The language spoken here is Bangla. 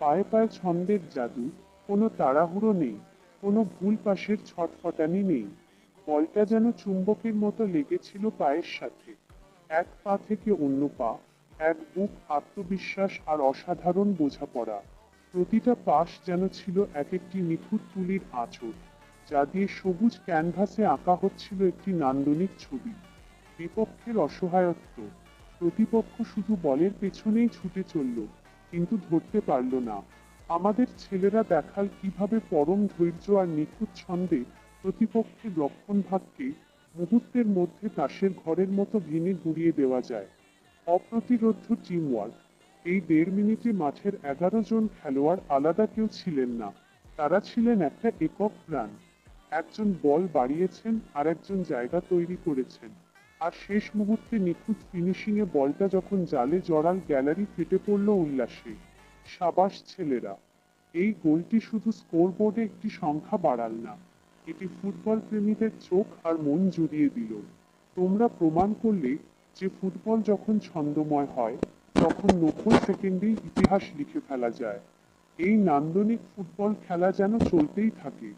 পায়ে পায়ে ছন্দের জাদু, কোনো তাড়াহুড়ো নেই, কোনো ভুল পাশের ছটফটানি নেই। বলটা যেন চুম্বকের মতো লেগেছিল পায়ের সাথে। এক পা থেকে অন্য পা, এক বুক আত্মবিশ্বাস আর অসাধারণ বোঝাপড়া। প্রতিটা পাশ যেন ছিল এক একটি নিখুঁত তুলির আঁচড়, যা দিয়ে সবুজ ক্যানভাসে আঁকা হচ্ছিল একটি নান্দনিক ছবি। বিপক্ষের অসহায়ত্ব। প্রতিপক্ষ শুধু বলের পেছনেই ছুটে চলল, কিন্তু ধরতে পারল না। আমাদের ছেলেরা দেখাল কিভাবে পরম ধৈর্য আর নিখুঁত ছন্দে প্রতিপক্ষের রক্ষণভাগকে মুহূর্তের মধ্যে তাসের ঘরের মতো ভেঙে গুঁড়িয়ে দেওয়া যায়। অপ্রতিরোধ্য টিমওয়ার্ক। এই 1.5 মিনিটে মাঠের 11 জন খেলোয়াড় আলাদা কেউ ছিলেন না। তারা ছিলেন একটা একক প্রাণ। একজন বল বাড়িয়েছেন আর একজন জায়গা তৈরি করেছেন। আর শেষ মুহূর্তে নিখুঁত ফিনিশিংয়ে বলটা যখন জালে জড়াল, গ্যালারি ফেটে পড়ল উল্লাসে। সাবাস ছেলেরা! এই গোলটি শুধু স্কোরবোর্ডে একটি সংখ্যা বাড়াল না, এটি ফুটবল প্রেমীদের চোখ আর মন জুড়িয়ে দিল। তোমরা প্রমাণ করলে যে ফুটবল যখন ছন্দময় হয়, তখন 90 সেকেন্ডেই ইতিহাস লিখে ফেলা যায়। এই নান্দনিক ফুটবল খেলা যেন চলতেই থাকে।